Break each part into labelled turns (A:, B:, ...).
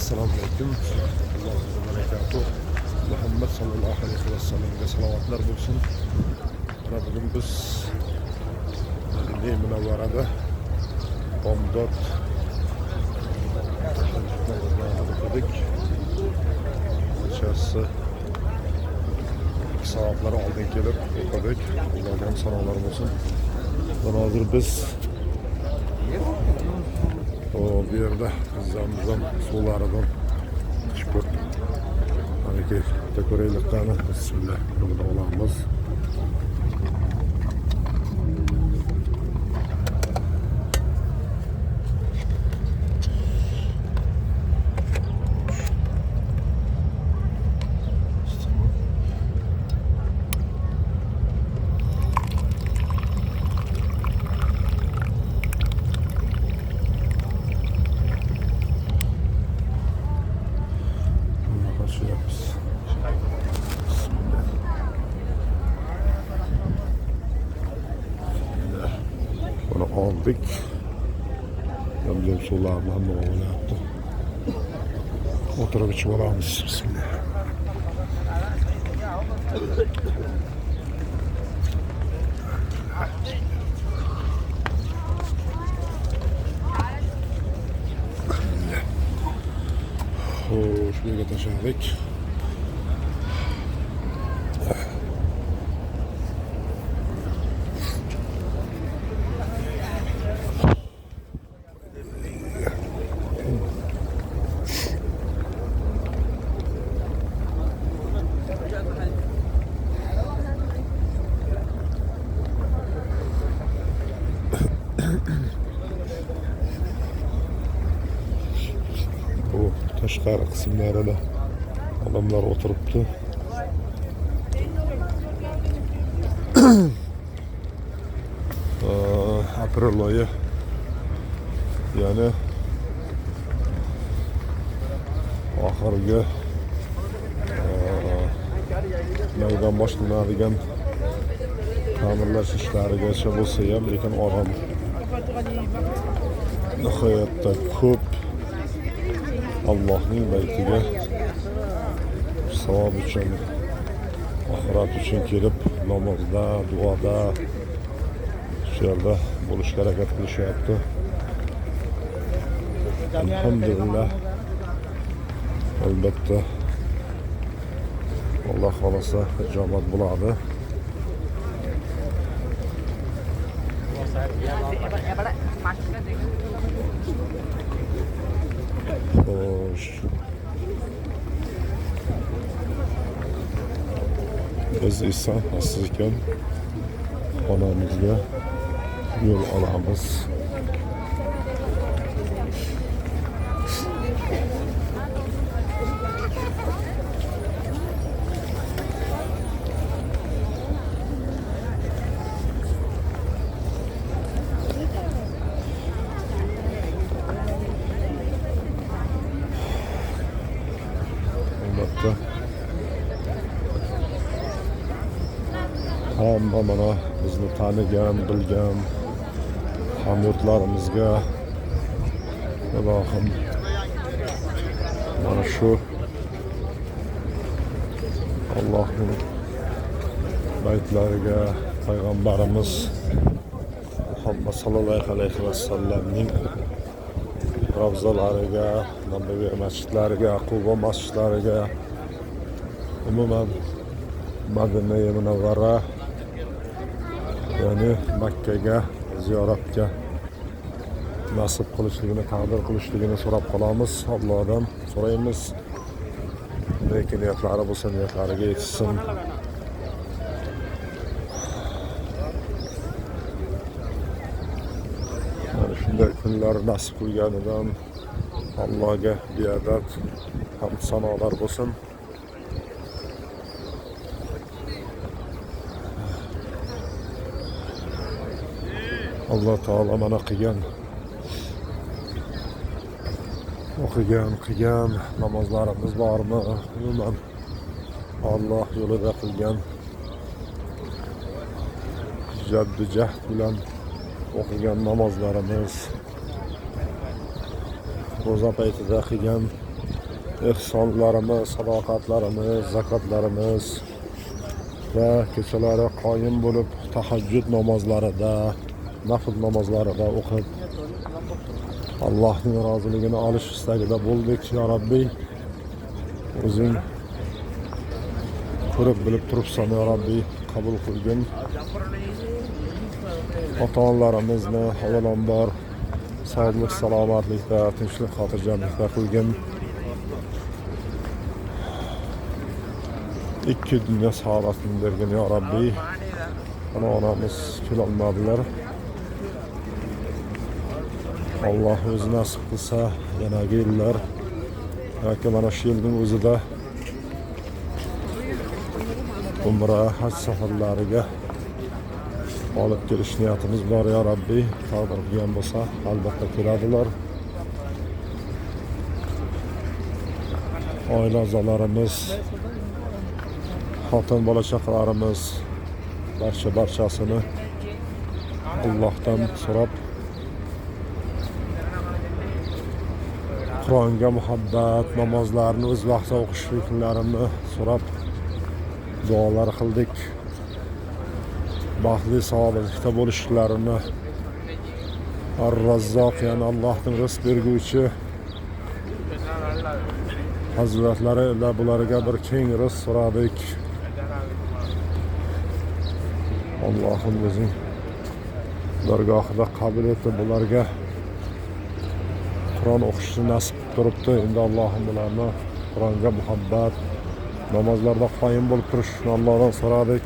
A: Assalomu alaykum. Allohu barakatuh. Muhammad sallallohu alayhi vasallamga salovatlar bo'lsin. Mana bugun biz Madina Munavvarada bomdod o'qidik. Kechasi soatlar oldin kelib o'qidik. Allohdan sanolar bo'lsin. Hozir biz bu yerda Zamzam suvlaridan chiqib harakatda ko'raylik qani. Bismillah. Burada olamiz. Bunu aldık. Yamyam sularını hamma oynayaptı. Oturup içip alamız. Bismillah. Hoş bir taşıdık. Bu tashqari qismlarida odamlar o'tiribdi. Aprel oyi, ya'ni oxirgi maydan boshlanadigan ta'mirlash ishlarigacha bo'lsa ham, lekin odam nihoyatda ko'p. Allohning baytiga savob uchun, oxirat uchun kelib namozda, duoda shu yerda bo'lishga harakat qilishyapti. Alhamdulillah. Albatta Alloh xolasa ijobat bo'ladi. Xo'sh. Biz esa aslikan xonamizga yo'l olamiz. Hamma mana bizni tanigan, bilgan hamyurtlarimizga Allohim mana shu Allohning baytlariga, payg'ambarimiz Muhammad sallallohu alayhi vasallamning ravzalariga, nabaviy masjidlariga, Quba masjidlariga, umuman Madina Munavvara, ya'ni Makkaga ziyoratga nasib qilishligini, taqdir qilishligini so'rab qolamiz. Allohdan so'raymiz. Lekin niyatlari bo'lsa, niyatlariga yetishsin. Mana shunday kunlar nasib qilganidan Allohga biadat, hamd sanolar bo'lsin. Allah Taala mana qilgan namozlarimiz bormi? Umuman Alloh yo'lida qilgan jaddu jahd bilan o'qigan namozlarimiz, ro'za paytida qilgan ihsonlarimiz, sadoqatlarimiz, zakotlarimiz va kechalari qoyim bo'lib tahajjud namozlarida, nafl namozlarida o'qib Allohning roziligini olish istagida bo'ldik. Ya Rabbiy, o'zing ko'rib bilib turibsan, ya Rabbiy, qabul qilgin. Ota-onalarimizni avvalambor sog'lik, salomatlikda, tinchlik, xotirjamlikda qilgin. İki dünya saodatini bergin, ya Rabbiy. Ana onamiz kelolmadilar. Allah o'zi nasib qilsa yana yillar yoki mana shu yilning o'zida umra, haj safarlariga olib kelish niyatimiz bor, ya Rabbiy. Taqdir qilgan bo'lsa albatta keladilar. Oila a'zolarimiz, xotin bola chaqalarimiz barchasini Allohdan so'rab Qur'onga muhabbat, namozlarni o'z vaqtida o'qishliklarini so'rab duolar qildik. Baxtli sog'likda bo'lishlarini, Ar-Razzoq, ya'ni Allohning rizq berguvchi hazratlari ila bularga bir keng rizq so'radik. Allohim o'zing dargohida qabul etib bularga Qur'on o'qishni nasib turibdi. Endi Allohim bularni Qur'onga muhabbat, namozlarda qoyim bo'lib turishni Allohdan so'radik.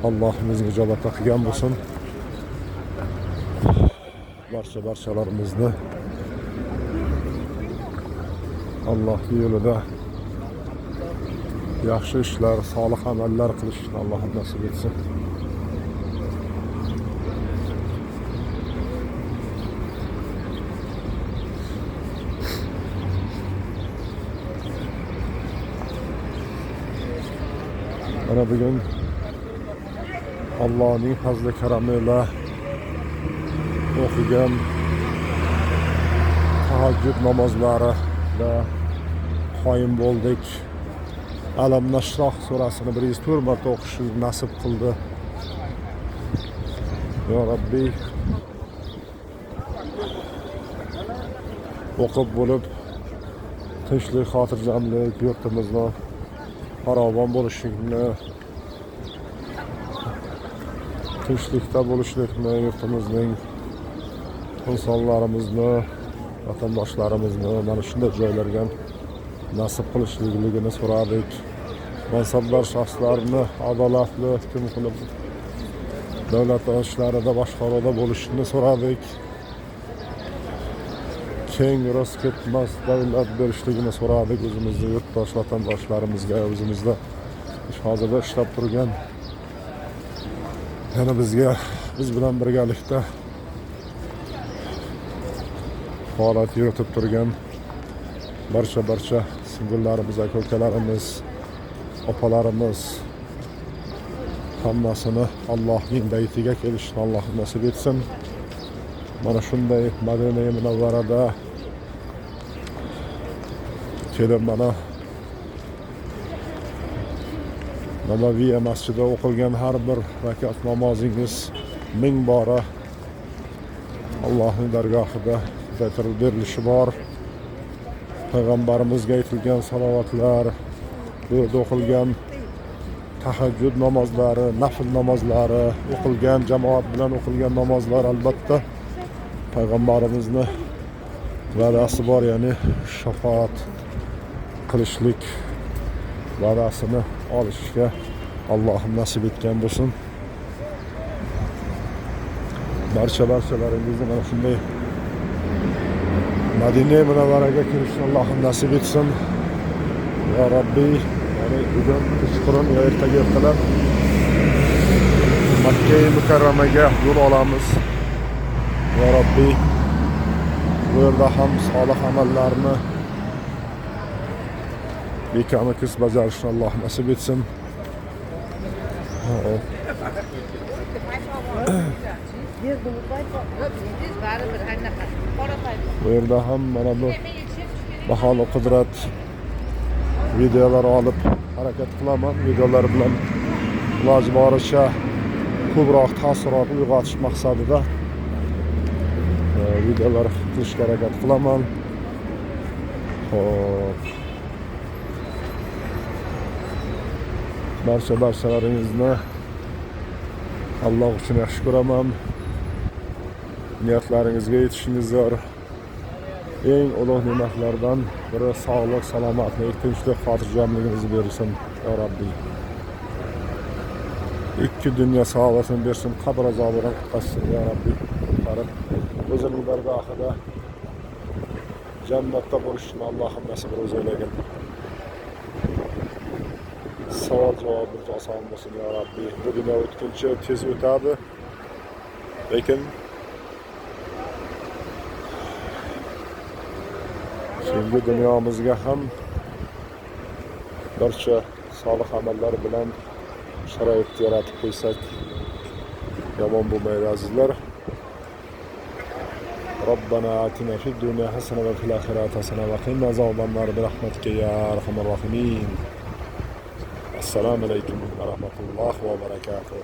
A: Allohim o'zing ijobat qilgan bo'lsin. Barchalarimizni Allohning yo'lida yaxshi ishlar, solih amallar qilishni Allohim nasib etsin. Mana bugun Allohning fazli karami bilan o'qigan tahajjud namozlarida qoyim bo'ldik. Alam Nashroh surasini 104 marta o'qishni nasib qildi. Ya Rabbiy, o'qib bo'lib tinchlik, xotirjamlik, yurtimizni farovon bo'lishini, tinchlikda bo'lishlikni, yurtimizning insonlarimizni, vatandoshlarimizni mana shunday joylarga nasib qilishligini so'radik. Mansabdor shaxslarni adolatli hukm qilib davlat ishlarida boshqaruvda bo'lishini so'radik. Keng rizq ketmas davlat berishligini so'radik. O'zimizni yurtdosh vatandoshlarimizga, o'zimizda hozirda ishlab turgan, yana biz bilan birgalikda faoliyat yuritib turgan barcha singillarimiz, aka-ukalarimiz, opalarimiz hammasini Allohning baytiga kelishni Alloh nasib etsin. Mana shunday Madina Munavvarada kelib mana Nabaviy masjidida o'qilgan har bir rakat namozingiz ming bora Allohning dargohida berilishi bor. Payg'ambarimizga aytilgan salovatlar, bu yerda o'qilgan tahajjud namozlari, nafl namozlari, o'qilgan jamoat bilan o'qilgan namozlar albatta payg'ambarimizni va'dasi bor, ya'ni shafaat qilishlik va'dasini olishga Allohim nasib etgan bo'lsin. Barchalaringizni mana shunday Madina Munavvaraga kirishni Allohim nasib etsin. Ya Rabbiy, ya'ni bugun kechqurun yo ertaga ertalab Makka Mukarramaga yo'l olamiz. Ya Rabbiy, bu yerda ham solih amallarni bekamiz bajarishni Alloh nasib etsin. Bu yerda ham mana bu baholi qudrat videolar alıp harakat qilaman. Videolar bilan iloji boricha ko'proq taassurot uyg'otish maqsadida videolar qilishga harakat qilaman. Hop. Barchalaringizni Alloh uchun yaxshi ko'raman. Niyatlaringizga yetishingizlar. Eng ulug' ne'matlardan biri sog'lik, salomatlik, tinchlik, xotirjamligimizni bersin, ya Rabbi. İki dünya sağlasın bersin, qabr azobidan qutqazsin, ya Rabbi. O'zining bargohida jannatda bo'lishni Allohim nasib o'zlagan. Savol javobimiz oson bo'lsin, ya Rabbi. Bu dunyo o'tkinchi, tez o'tadi. Lekin şimdi dünyamızga ham barcha solih amallar bilan sharoit yaratib qo'ysak yomon bo'lmaydi azizlar. Robbana atina fid dunya hasana va fil oxirati hasana va qina azoban nar bi rahmatika ya arhamar rohimin. Assalomu alaykum va rahmatullohi va barakatuh.